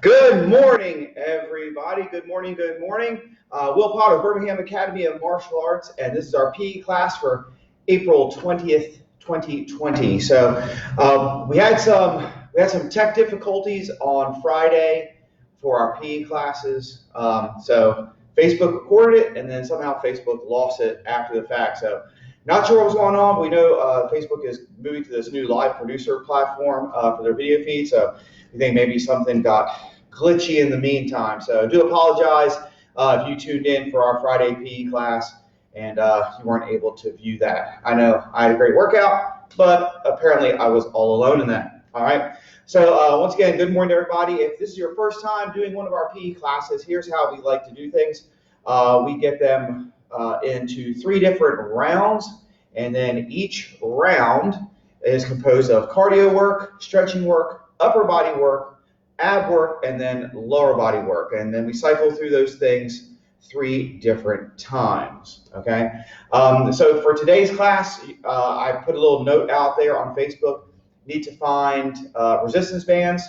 Good morning, everybody. Good morning, good morning. Will Potter, Birmingham Academy of Martial Arts, and this is our PE class for April 20th, 2020. So we had some tech difficulties on Friday for our PE classes. So Facebook recorded it, and then somehow Facebook lost it after the fact. So not sure what's going on. We know Facebook is moving to this new live producer platform for their video feed. So we think maybe something got glitchy in the meantime. So I do apologize if you tuned in for our Friday PE class and you weren't able to view that. I know I had a great workout, but apparently I was all alone in that. All right. So once again, good morning, everybody. If this is your first time doing one of our PE classes, here's how we like to do things. We get them into 3 different rounds, and then each round is composed of cardio work, stretching work, upper body work, ab work, and then lower body work. And then we cycle through those things 3 different times, okay? So for today's class, I put a little note out there on Facebook. Need to find resistance bands,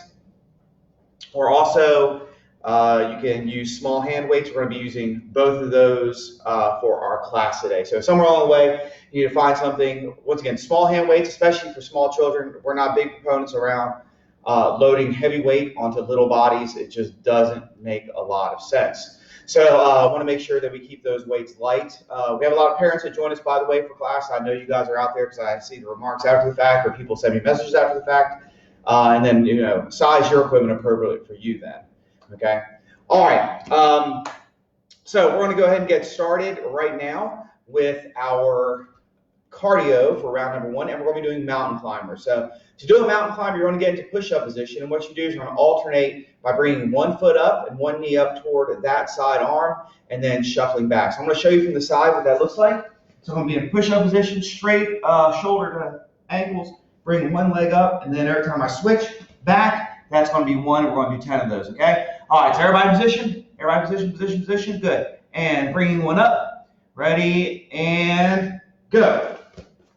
or also you can use small hand weights. We're going to be using both of those for our class today. So somewhere along the way, you need to find something. Once again, small hand weights, especially for small children. We're not big proponents around loading heavy weight onto little bodies. It just doesn't make a lot of sense. So I want to make sure that we keep those weights light. We have a lot of parents that join us, by the way, for class. I know you guys are out there because I see the remarks after the fact, or people send me messages after the fact. And then, size your equipment appropriately for you then. Okay. All right. So we're going to go ahead and get started right now with our cardio for round number 1, and we're going to be doing mountain climbers. So to do a mountain climber, you're going to get into push-up position, and what you do is you're going to alternate by bringing one foot up and one knee up toward that side arm, and then shuffling back. So I'm going to show you from the side what that looks like. So I'm going to be in push-up position, straight shoulder to ankles, bring one leg up, and then every time I switch back, that's going to be 1, and we're going to do 10 of those, okay? All right, so everybody position, position, good. And bringing one up, ready, and go.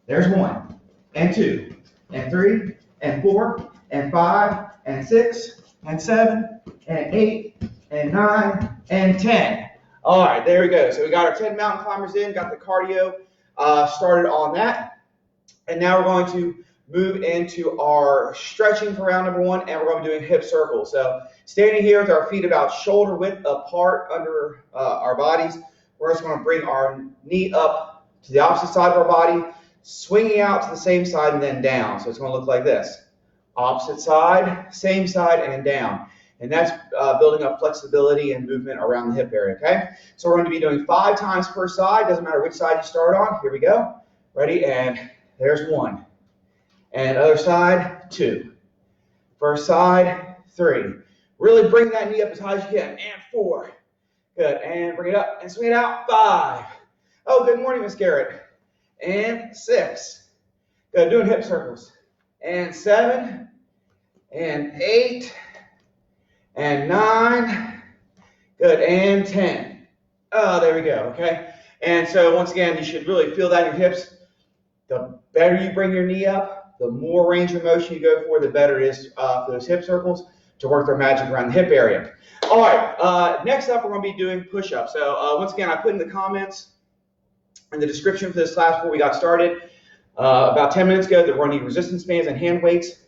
There's 1, and 2, and 3, and 4, and 5, and 6, and 7, and 8, and 9, and 10. All right, there we go. So we got our 10 mountain climbers in, got the cardio started on that. And now we're going to move into our stretching for round number 1, and we're going to be doing hip circles. So standing here with our feet about shoulder width apart under our bodies, we're just going to bring our knee up to the opposite side of our body, swinging out to the same side and then down. So it's going to look like this. Opposite side, same side, and down. And that's building up flexibility and movement around the hip area, okay? So we're going to be doing 5 times per side. Doesn't matter which side you start on. Here we go. Ready? And there's 1. And other side, 2. First side, 3. Really bring that knee up as high as you can. And 4. Good. And bring it up and swing it out. 5. Oh, good morning, Miss Garrett. And 6. Good. Doing hip circles. And 7. And 8. And 9. Good. And 10. Oh, there we go. Okay. And so once again, you should really feel that in your hips. The better you bring your knee up, the more range of motion you go for, the better it is for those hip circles to work their magic around the hip area. All right. Next up, we're going to be doing push-ups. So once again, I put in the comments in the description for this class before we got started about 10 minutes ago that we're going to need resistance bands and hand weights.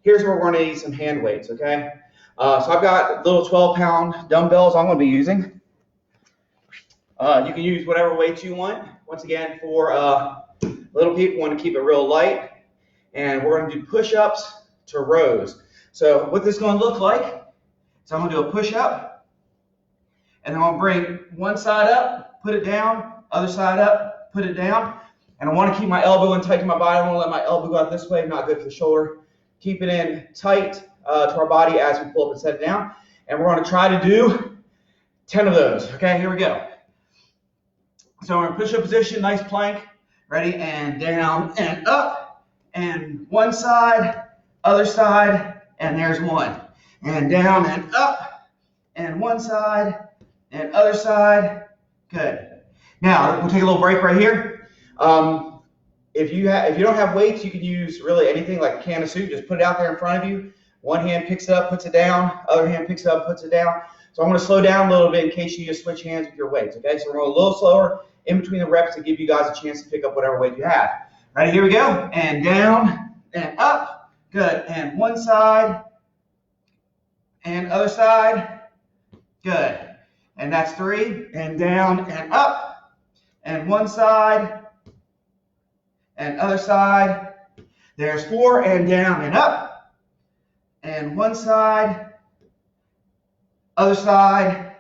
Here's where we're going to need some hand weights, okay? So I've got little 12-pound dumbbells I'm going to be using. You can use whatever weights you want. Once again, for little people, want to keep it real light. And we're going to do push-ups to rows. So what this is going to look like, so I'm going to do a push-up, and then I'm going to bring one side up, put it down, other side up, put it down, and I want to keep my elbow in tight to my body. I want to let my elbow go out this way, not good for the shoulder. Keep it in tight to our body as we pull up and set it down. And we're going to try to do 10 of those. Okay, here we go. So we're in push-up position, nice plank. Ready? And down and up. And one side, other side, and there's 1. And down and up. And one side, and other side. Good. Now, we'll take a little break right here. If you don't have weights, you can use really anything like a can of soup. Just put it out there in front of you. One hand picks it up, puts it down. Other hand picks it up, puts it down. So I'm going to slow down a little bit in case you need to switch hands with your weights, okay? So we're going a little slower in between the reps to give you guys a chance to pick up whatever weight you have. Ready, here we go. And down and up. Good. And one side and other side. Good. And that's 3. And down and up. And one side and other side. There's 4. And down and up. And one side, other side,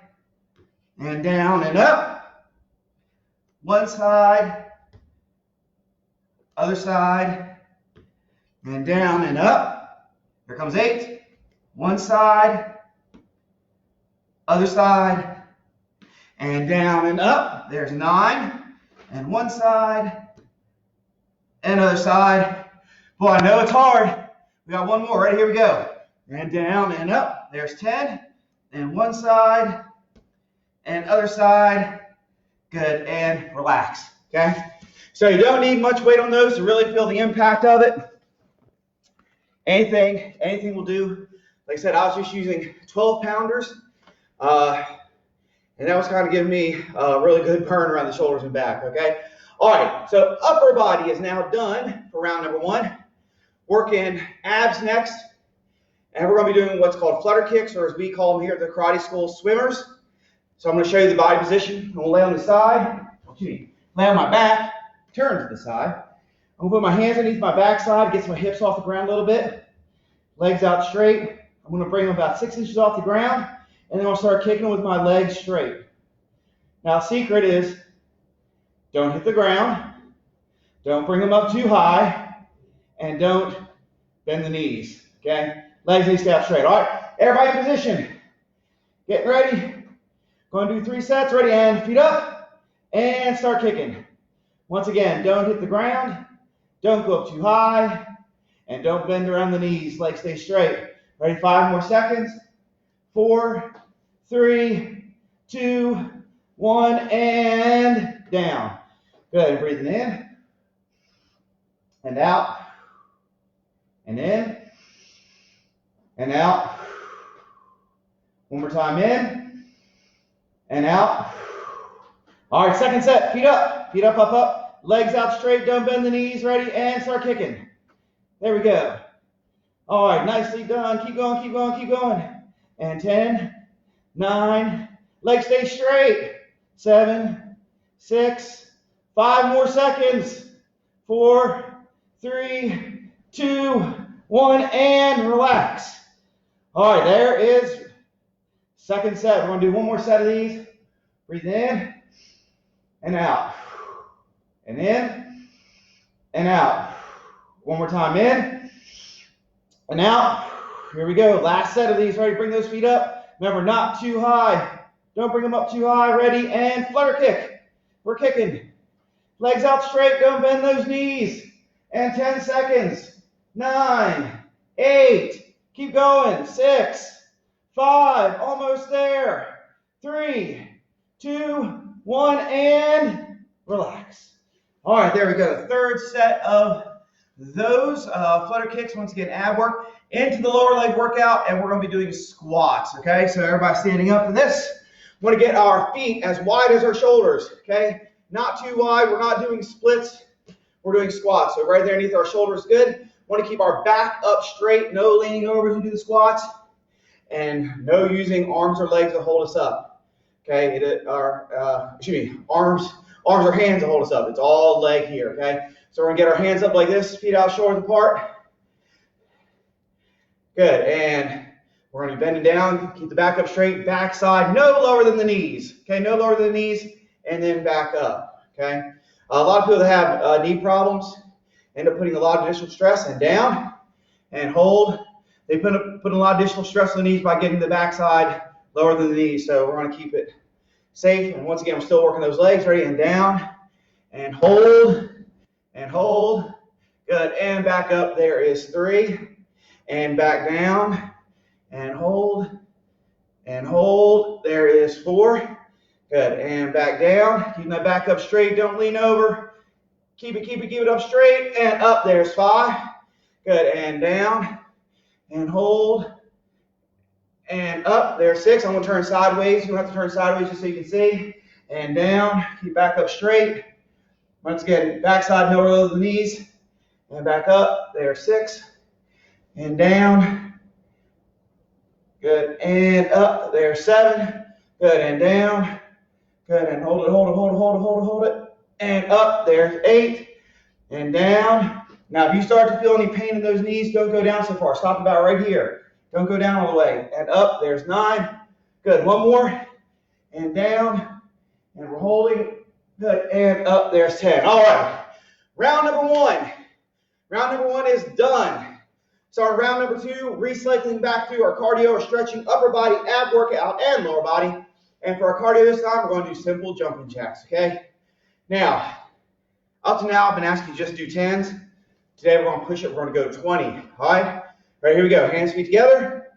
and down and up. One side, other side, and down and up. Here comes 8. One side, other side, and down and up. There's 9. And one side, and other side. Boy, I know it's hard. We got one more. Ready? Here we go. And down and up. There's 10. And one side, and other side. Good. And relax. Okay? So you don't need much weight on those to really feel the impact of it. Anything will do. Like I said, I was just using 12 pounders. And that was kind of giving me a really good burn around the shoulders and back. Okay? All right. So upper body is now done for round number 1. Working abs next. And we're going to be doing what's called flutter kicks, or as we call them here at the karate school, swimmers. So I'm going to show you the body position. I'm going to lay on the side. Lay on my back. Turn to the side. I'm going to put my hands underneath my backside, get my hips off the ground a little bit. Legs out straight. I'm going to bring them about 6 inches off the ground, and then I'll start kicking with my legs straight. Now, the secret is don't hit the ground, don't bring them up too high, and don't bend the knees. Okay? Legs need to stay out straight. All right, everybody in position. Getting ready. Going to do 3 sets. Ready, and feet up, and start kicking. Once again, don't hit the ground, don't go up too high, and don't bend around the knees. Legs stay straight. Ready, 5 more seconds. 4, 3, 2, 1, and down. Good, breathing in, and out, and in, and out. One more time, in, and out. All right, second set, feet up, up, up. Legs out straight, don't bend the knees. Ready, and start kicking. There we go. All right, nicely done. Keep going, keep going, keep going. And 10, 9, legs stay straight. 7, 6, 5 more seconds. 4, 3, 2, 1, and relax. All right, there is second set. We're going to do one more set of these. Breathe in and out. And in and out. One more time, in and out. Here we go. Last set of these. Ready? Bring those feet up. Remember, not too high. Don't bring them up too high. Ready? And flutter kick. We're kicking. Legs out straight. Don't bend those knees. And 10 seconds. 9, 8. Keep going. 6, 5. Almost there. 3, 2, 1, and relax. All right, there we go. The third set of those flutter kicks. Once again, ab work into the lower leg workout, and we're going to be doing squats. Okay, so everybody standing up for this. We want to get our feet as wide as our shoulders. Okay, not too wide. We're not doing splits. We're doing squats. So right there underneath our shoulders, good. Want to keep our back up straight. No leaning over as we do the squats, and no using arms or legs to hold us up. Okay, arms or hands to hold us up. It's all leg here, okay? So we're going to get our hands up like this, feet out, shoulders apart. Good, and we're going to be bending down, keep the back up straight, back side, no lower than the knees, okay? No lower than the knees, and then back up, okay? A lot of people that have knee problems end up putting a lot of additional stress, and down, and hold. They put a lot of additional stress on the knees by getting the back side lower than the knees, so we're going to keep it safe. And once again, we're still working those legs. Ready, and down, and hold, and hold. Good, and back up. There is 3, and back down, and hold, and hold. There is 4. Good, and back down. Keep that back up straight. Don't lean over. Keep it up straight, and up. There's 5. Good, and down, and hold, and up. There's 6. I'm going to turn sideways. You don't have to turn sideways just so you can see. And down. Keep back up straight. Once again, backside, no roll of the knees. And back up. There's 6. And down. Good. And up. There's 7. Good. And down. Good. And hold it, hold it, hold it, hold it, hold it, hold it. And up. There's 8. And down. Now, if you start to feel any pain in those knees, don't go down so far. Stop about right here. Don't go down all the way. And up. There's 9. Good. One more. And down. And we're holding. Good. And up. There's 10. All right. Round number 1. Round number 1 is done. So our round number 2, recycling back through our cardio or stretching upper body, ab workout, and lower body. And for our cardio this time, we're going to do simple jumping jacks, okay? Now, up to now, I've been asking you to just do 10s. Today, we're going to push it. We're going to go 20, all right? All right, here we go. Hands, feet together.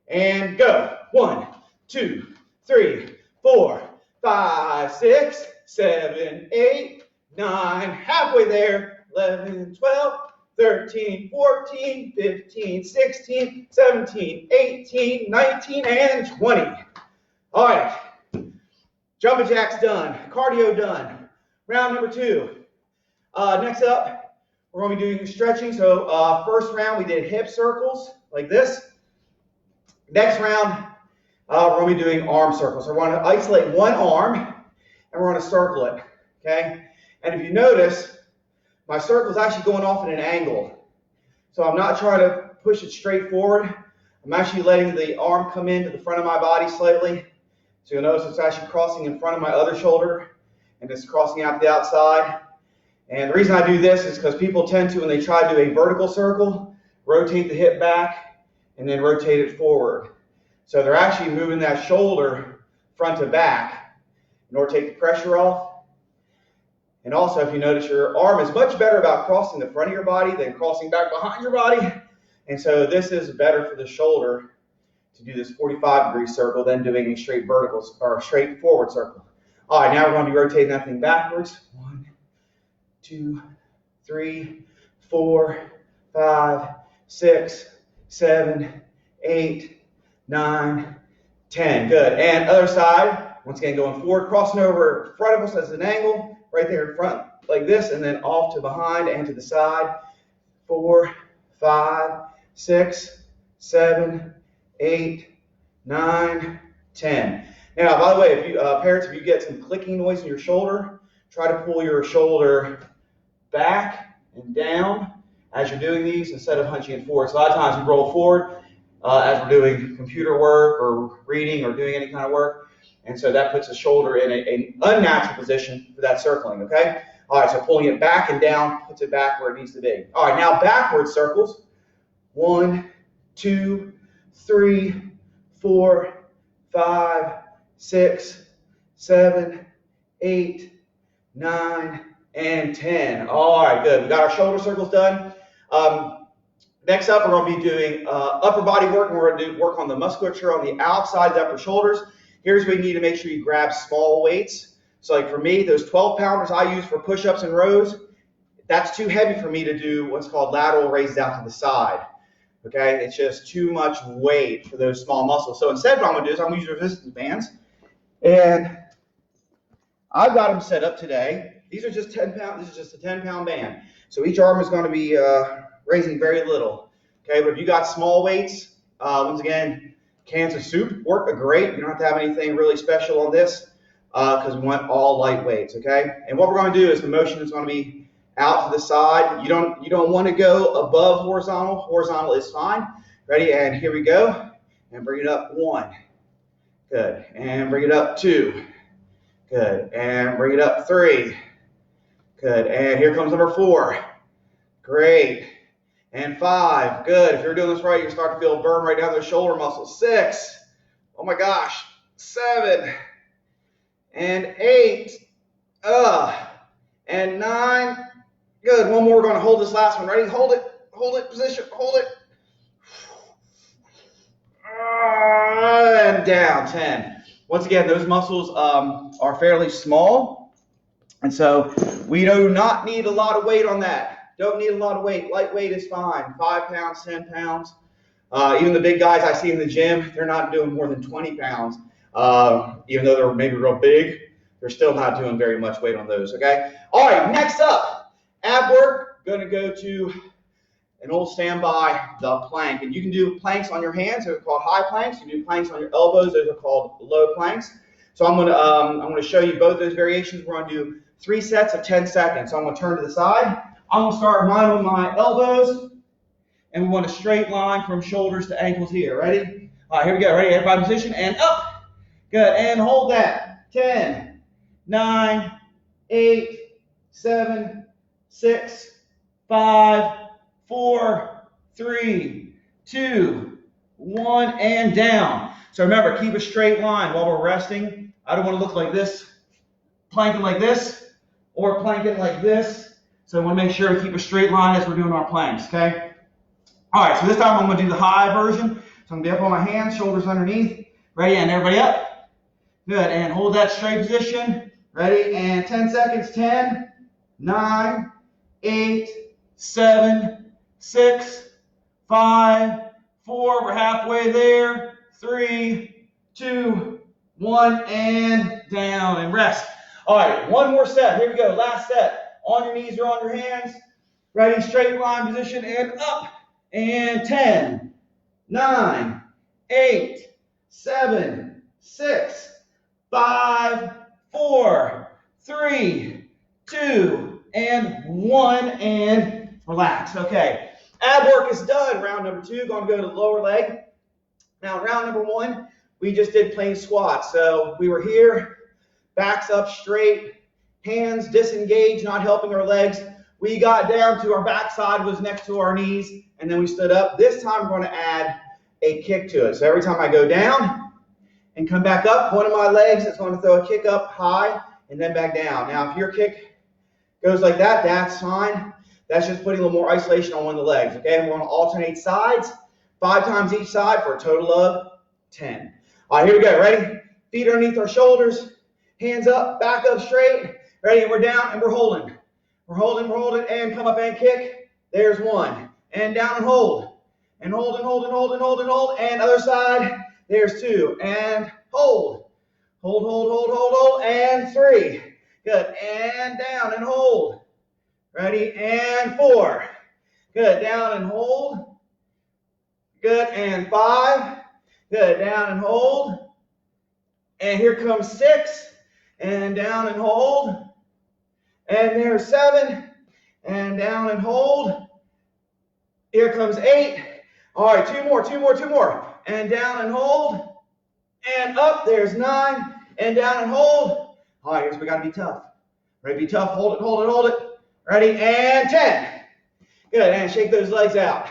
And go. 1, 2, 3, 4, 5, 6, 7, 8, 9. Halfway there. 11, 12, 13, 14, 15, 16, 17, 18, 19, and 20. All right. Jumping jacks done. Cardio done. Round number 2. Next up, we're going to be doing stretching. So first round, we did hip circles like this. Next round, we're going to be doing arm circles. So we're going to isolate one arm, and we're going to circle it, okay? And if you notice, my circle is actually going off at an angle. So I'm not trying to push it straight forward. I'm actually letting the arm come into the front of my body slightly. So you'll notice it's actually crossing in front of my other shoulder, and it's crossing out the outside. And the reason I do this is because people tend to, when they try to do a vertical circle, rotate the hip back and then rotate it forward. So they're actually moving that shoulder front to back in order to take the pressure off. And also, if you notice, your arm is much better about crossing the front of your body than crossing back behind your body. And so this is better for the shoulder to do this 45-degree circle than doing a straight vertical or straight forward circle. All right, now we're going to be rotating that thing backwards. 1, 2, 3, 4, 5, 6, 7, 8, 9, 10. Good. And other side. Once again, going forward, crossing over in front of us as an angle. Right there in front like this, and then off to behind and to the side. 4, 5, 6, 7, 8, 9, 10. Now, by the way, if you parents, if you get some clicking noise in your shoulder, try to pull your shoulder back and down as you're doing these instead of hunching it forward. So a lot of times we roll forward as we're doing computer work or reading or doing any kind of work. And so that puts the shoulder in an unnatural position for that circling, okay? All right, so pulling it back and down puts it back where it needs to be. All right, now backward circles. 1, 2, 3, 4, 5, 6, 7, 8, 9, and 10. All right, good. We got our shoulder circles done. Next up, we're going to be doing upper body work, and we're going to do work on the musculature on the outside of the upper shoulders. Here's where you need to make sure you grab small weights. So like for me, those 12-pounders I use for push-ups and rows, that's too heavy for me to do what's called lateral raises out to the side. Okay, it's just too much weight for those small muscles. So instead what I'm going to do is I'm going to use resistance bands. And I've got them set up today. These are just 10 pounds. This is just a 10-pound band. So each arm is going to be raising very little. Okay, but if you got small weights, once again, cans of soup work great. You don't have to have anything really special on this because we want all light weights, okay? And what we're going to do is the motion is going to be out to the side. You don't want to go above horizontal. Horizontal is fine. Ready? And here we go. And bring it up 1. Good. And bring it up 2. Good. And bring it up 3. Good. And here comes number 4. Great. And 5. Good. If you're doing this right, you start to feel a burn right down the shoulder muscles. 6. Oh my gosh. 7. And 8. And 9. Good. One more. We're going to hold this last one. Ready? Hold it. Hold it. Position. Hold it. And down. 10. Once again, those muscles are fairly small. And so we do not need a lot of weight on that. Don't need a lot of weight. Lightweight is fine. 5 pounds, 10 pounds. Even the big guys I see in the gym, they're not doing more than 20 pounds. Even though they're maybe real big, they're still not doing very much weight on those, okay? All right, next up, ab work. Going to go to an old standby, the plank. And you can do planks on your hands, those are called high planks. You can do planks on your elbows, those are called low planks. So I'm gonna show you both those variations. We're gonna do 3 sets of 10 seconds. So I'm gonna turn to the side. I'm gonna start mine with my elbows, and we want a straight line from shoulders to ankles here. Ready? All right, here we go. Ready? Everybody position and up. Good, and hold that. 10, 9, 8, 7, 6, 5, 4, 3, 2, 1, and down. So remember, keep a straight line while we're resting. I don't want to look like this, planking like this, or planking like this. So I want to make sure we keep a straight line as we're doing our planks, okay? All right, so this time I'm going to do the high version. So I'm going to be up on my hands, shoulders underneath. Ready, and everybody up. Good, and hold that straight position. Ready, and 10 seconds. 10, 9, 8, 7, 6, 5, 4, we're halfway there. 3, 2, 1, and down and rest. All right, one more set. Here we go. Last set. On your knees or on your hands. Ready, straight line position and up. And 10, 9, 8, 7, 6, 5, 4, 3, 2, and 1, and relax. Okay, ab work is done. Round number 2, going to go to the lower leg. Now, round number 1, we just did plain squats. So we were here, backs up straight, hands disengaged, not helping our legs. We got down to our backside was next to our knees, and then we stood up. This time we're going to add a kick to it. So every time I go down and come back up, one of my legs is going to throw a kick up high and then back down. Now, if your kick goes like that, that's fine. That's just putting a little more isolation on one of the legs, okay? And we're going to alternate sides, 5 times each side for a total of 10. All right, here we go. Ready? Feet underneath our shoulders, hands up, back up straight. Ready? And we're down and we're holding. We're holding, and come up and kick. There's 1. And down and hold. And hold, and hold, and hold, and hold, and hold. And other side, there's 2. And hold. Hold, hold, hold, hold, hold. And 3. Good. And down and hold. Ready? And 4. Good. Down and hold. Good. And 5. Good. Down and hold. And here comes 6. And down and hold. And there's 7. And down and hold. Here comes 8. All right, 2 more, 2 more, 2 more. And down and hold. And up, there's 9. And down and hold. All right, here's we got to be tough. Ready, be tough, hold it, hold it, hold it. Ready, and 10. Good, and shake those legs out.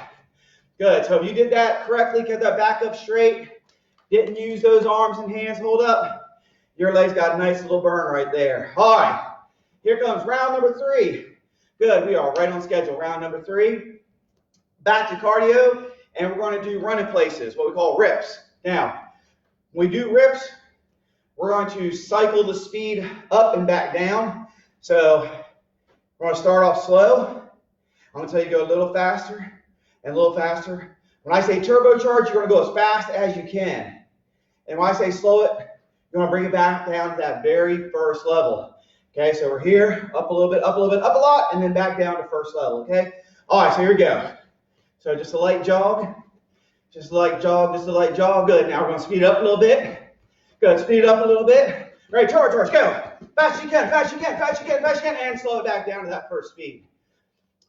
Good, so if you did that correctly, get that back up straight, didn't use those arms and hands, hold up, your legs got a nice little burn right there. All right. Here comes round number 3. Good, we are right on schedule. Round number 3, back to cardio, and we're going to do running places, what we call rips. Now, when we do rips, we're going to cycle the speed up and back down. So we're going to start off slow. I'm going to tell you to go a little faster and a little faster. When I say turbocharge, you're going to go as fast as you can. And when I say slow it, you're going to bring it back down to that very first level. Okay, so we're here, up a little bit, up a little bit, up a lot, and then back down to first level, okay? All right, so here we go. So just a light jog, just a light jog, just a light jog. Good, now we're going to speed it up a little bit. Good, speed it up a little bit. Ready, charge, go. Fast as you can, fast as you can, fast as you can, fast as you can, and slow it back down to that first speed.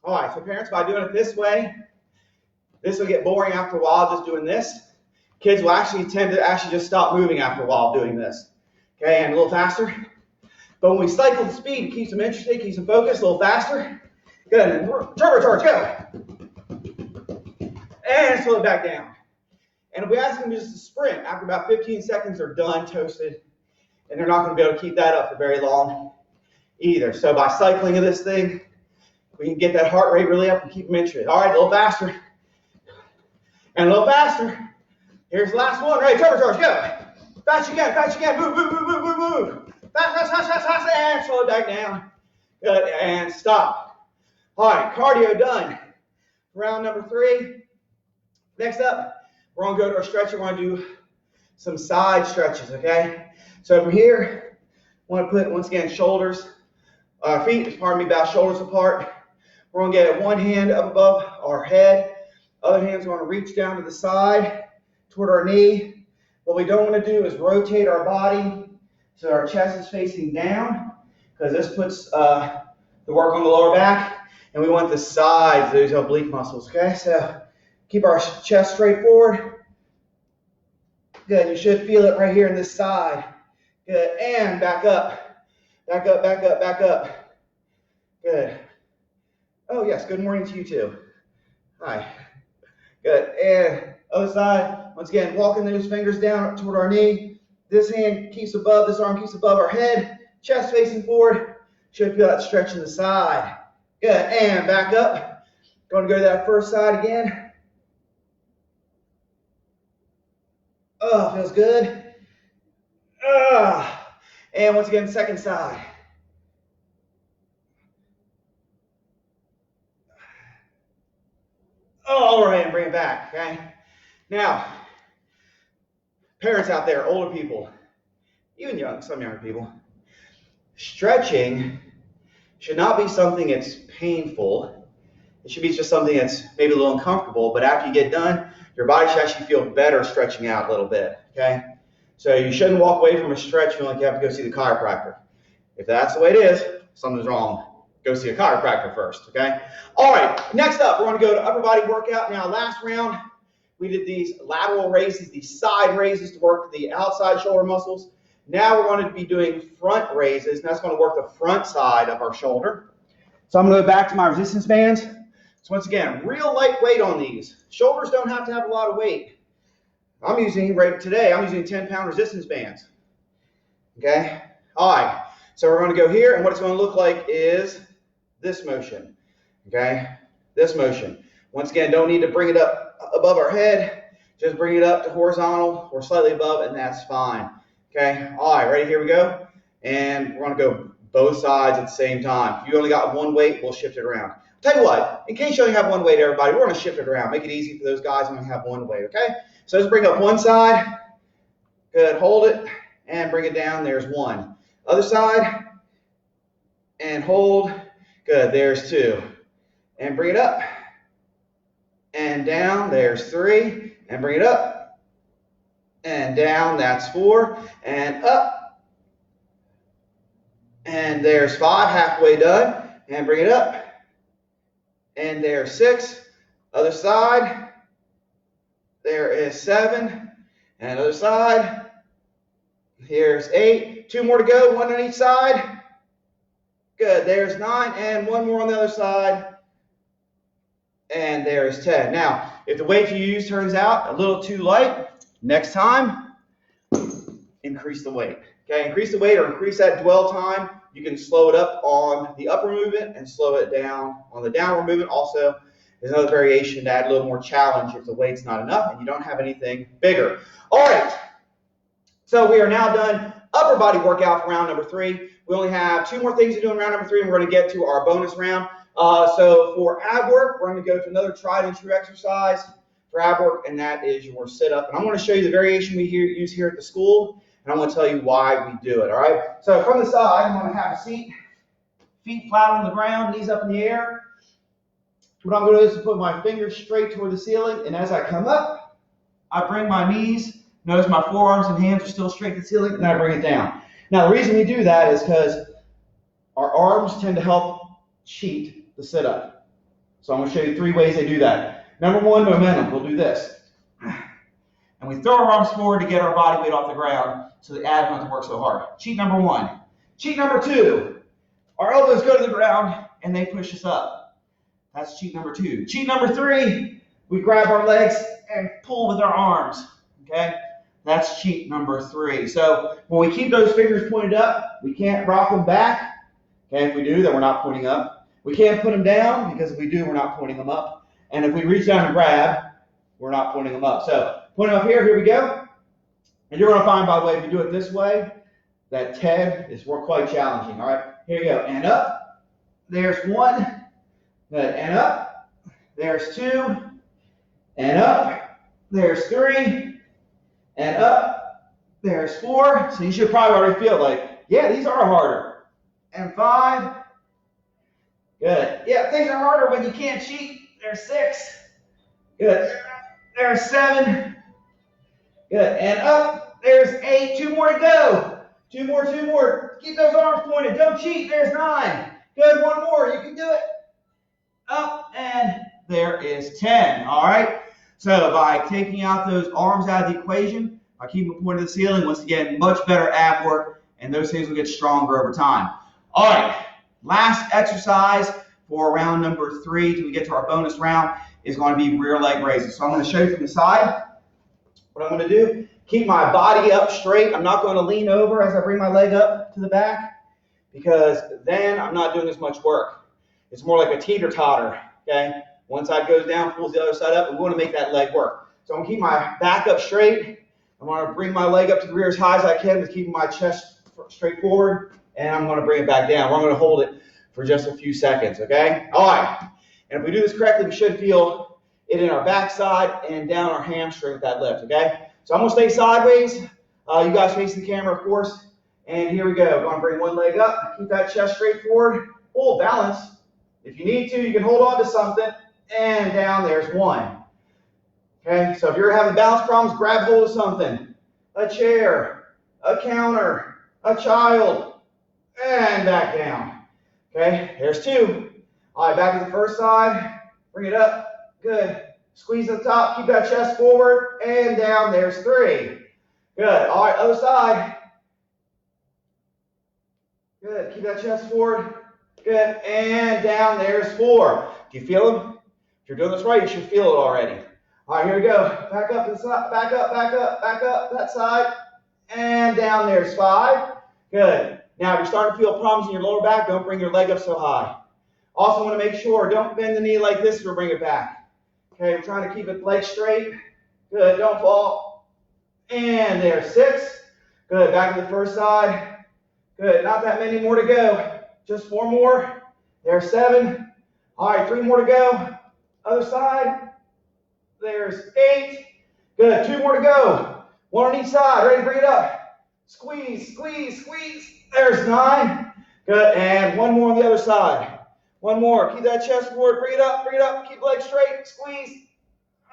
All right, so parents, by doing it this way, this will get boring after a while just doing this. Kids will actually tend to actually just stop moving after a while doing this. Okay, and a little faster. But when we cycle the speed, it keeps them interested, keeps them focused, a little faster. Good, and turbocharge, go. And slow it back down. And if we ask them just to sprint, after about 15 seconds, they're done, toasted, and they're not going to be able to keep that up for very long either. So by cycling of this thing, we can get that heart rate really up and keep them interested. All right, a little faster. And a little faster. Here's the last one. Ready, turbocharge, go. Fast you can, move, move, move, move, move, move. Fast, fast, fast, fast, and slow it back down. Good, and stop. All right, cardio done. Round number 3. Next up, we're going to go to our stretching. We're going to do some side stretches, okay? So from here, I want to put, once again, shoulders, feet, pardon me, about shoulders apart. We're going to get one hand up above our head. Other hand's going to reach down to the side toward our knee. What we don't want to do is rotate our body so our chest is facing down, because this puts the work on the lower back, and we want the sides, those oblique muscles, okay? So keep our chest straight forward. Good, you should feel it right here in this side. Good, and back up. Back up, back up, back up. Good. Oh yes, good morning to you too. Hi. Good, and other side. Once again, walking those fingers down toward our knee. This hand keeps above, this arm keeps above our head. Chest facing forward. Should feel that stretch in the side. Good, and back up. Going to go to that first side again. Oh, feels good. And once again, second side. All right, and bring it back, okay? Now, parents out there, older people, even some younger people, stretching should not be something that's painful. It should be just something that's maybe a little uncomfortable, but after you get done, your body should actually feel better stretching out a little bit, okay? So you shouldn't walk away from a stretch feeling like you have to go see the chiropractor. If that's the way it is, something's wrong. Go see a chiropractor first, okay? All right, next up, we're going to go to upper body workout. Now, last round, we did these lateral raises, these side raises to work the outside shoulder muscles. Now we're going to be doing front raises, and that's going to work the front side of our shoulder. So I'm going to go back to my resistance bands. So once again, real light weight on these. Shoulders don't have to have a lot of weight. I'm using, right today, I'm using 10-pound resistance bands. Okay? All right. So we're going to go here, and what it's going to look like is this motion. Okay? This motion. Once again, don't need to bring it up above our head. Just bring it up to horizontal or slightly above, and that's fine. Okay? All right. Ready? Here we go. And we're going to go both sides at the same time. If you only got one weight, we'll shift it around. Tell you what, in case you only have one weight, everybody, we're going to shift it around. Make it easy for those guys who only have one weight, okay? So let's bring up one side. Good, hold it, and bring it down. There's one. Other side, and hold. Good, there's two. And bring it up, and down. There's three. And bring it up, and down. That's four. And up, and there's five. Halfway done. And bring it up. And there's six. Other side. There is seven. And other side. Here's eight. Two more to go. One on each side. Good. There's nine. And one more on the other side. And there's 10. Now, if the weight you use turns out a little too light, next time, increase the weight. Okay, increase the weight or increase that dwell time. You can slow it up on the upper movement and slow it down on the downward movement. Also, there's another variation to add a little more challenge if the weight's not enough and you don't have anything bigger. All right, so we are now done upper body workout for round number 3. We only have 2 more things to do in round number 3, and we're going to get to our bonus round. So for ab work, we're going to go to another tried and true exercise for ab work, and that is your sit-up. And I'm going to show you the variation we use here at the school, and I'm going to tell you why we do it, all right? So from the side, I'm going to have a seat, feet flat on the ground, knees up in the air. What I'm going to do is put my fingers straight toward the ceiling, and as I come up, I bring my knees. Notice my forearms and hands are still straight to the ceiling, and I bring it down. Now, the reason we do that is because our arms tend to help cheat the sit-up. So I'm going to show you 3 ways they do that. Number 1, momentum. We'll do this. And we throw our arms forward to get our body weight off the ground so the abs don't have to work so hard. Cheat number 1. Cheat number 2. Our elbows go to the ground and they push us up. That's cheat number 2. Cheat number 3, we grab our legs and pull with our arms. Okay? That's cheat number 3. So when we keep those fingers pointed up, we can't rock them back. Okay, if we do, then we're not pointing up. We can't put them down, because if we do, we're not pointing them up. And if we reach down and grab, we're not pointing them up. So point them up here we go. And you're going to find, by the way, if you do it this way, that 10 is quite challenging. All right, here you go. And up. There's 1. Good. And up. There's 2. And up. There's 3. And up. There's 4. So you should probably already feel like, yeah, these are harder. And 5. Good. Yeah, things are harder when you can't cheat. There's 6. Good. There's 7. Good. And up. There's 8. 2 more to go. 2 more, 2 more. Keep those arms pointed. Don't cheat. There's 9. Good. 1 more. You can do it. Up. And there is 10. All right. So by taking out those arms out of the equation, by keeping them pointed to the ceiling, once again, much better ab work, and those things will get stronger over time. All right. Last exercise for round number 3 till we get to our bonus round is going to be rear leg raises. So I'm going to show you from the side what I'm going to do. Keep my body up straight. I'm not going to lean over as I bring my leg up to the back because then I'm not doing as much work. It's more like a teeter-totter, okay? One side goes down, pulls the other side up, and we want to make that leg work. So I'm going to keep my back up straight. I'm going to bring my leg up to the rear as high as I can with keeping my chest straight forward, and I'm going to bring it back down. I'm going to hold it for just a few seconds, okay? All right. And if we do this correctly, we should feel it in our backside and down our hamstring with that lift, okay? So I'm going to stay sideways. You guys face the camera, of course. And here we go. I'm going to bring one leg up. Keep that chest straight forward. Full balance. If you need to, you can hold on to something. And down, there's 1. Okay, so if you're having balance problems, grab hold of something. A chair, a counter, a child, and back down. Okay, there's 2. All right, back to the first side. Bring it up. Good. Squeeze the top. Keep that chest forward. And down, there's 3. Good. All right, other side. Good. Keep that chest forward. Good. And down, there's 4. Do you feel them? If you're doing this right, you should feel it already. All right, here we go. Back up to the side. Back up, back up, back up. That side. And down, there's 5. Good. Now, if you're starting to feel problems in your lower back, don't bring your leg up so high. Also want to make sure, don't bend the knee like this or bring it back. Okay, we're trying to keep it leg straight. Good, don't fall. And there's 6. Good, back to the first side. Good, not that many more to go. Just 4 more. There's 7. All right, 3 more to go. Other side. There's 8. Good, 2 more to go. 1 on each side, ready to bring it up. Squeeze, squeeze, squeeze. There's 9. Good, and 1 more on the other side. 1 more. Keep that chest forward. Bring it up, keep legs straight. Squeeze.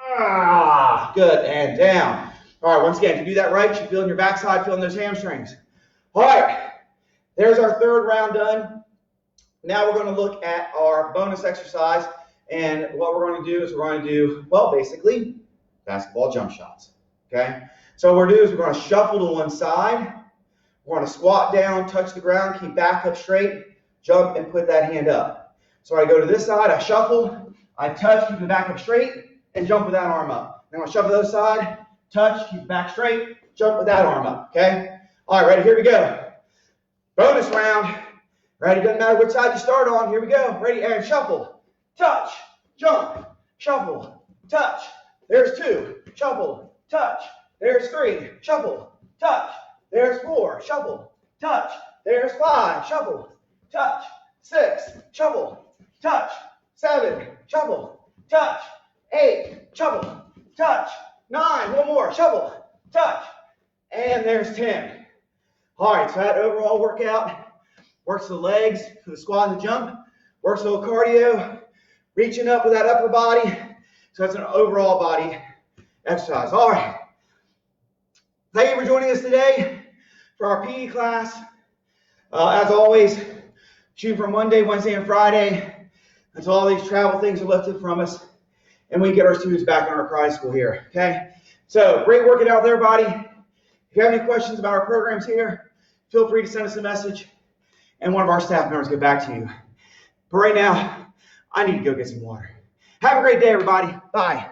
Ah, good, and down. All right, once again, if you do that right, you should feel in your backside, feeling those hamstrings. All right, there's our 3rd round done. Now we're going to look at our bonus exercise, and what we're going to do is we're going to do, well, basically, basketball jump shots, okay? So what we're going to do is we're going to shuffle to one side. We're going to squat down, touch the ground, keep back up straight, jump, and put that hand up. So I go to this side, I shuffle, I touch, keep the back up straight, and jump with that arm up. Then I'll shuffle to the other side, touch, keep the back straight, jump with that arm up, okay? All right, ready, here we go. Bonus round. Ready, doesn't matter which side you start on, here we go. Ready, and shuffle, touch, jump, shuffle, touch. There's 2, shuffle, touch. There's 3, shuffle, touch. There's 4, shuffle, touch. There's 5, shuffle, touch. 6, shuffle, touch. 7, shuffle, touch. 8, shuffle, touch. 9, 1 more, shuffle, touch. And there's 10. All right, so that overall workout works the legs for the squat and the jump, works a little cardio, reaching up with that upper body. So that's an overall body exercise. All right. Thank you for joining us today for our PE class. As always, shoot for Monday, Wednesday, and Friday until all these travel things are lifted from us and we get our students back on our karate school here, okay? So great working out there, everybody. If you have any questions about our programs here, feel free to send us a message and one of our staff members will get back to you. But right now, I need to go get some water. Have a great day, everybody. Bye.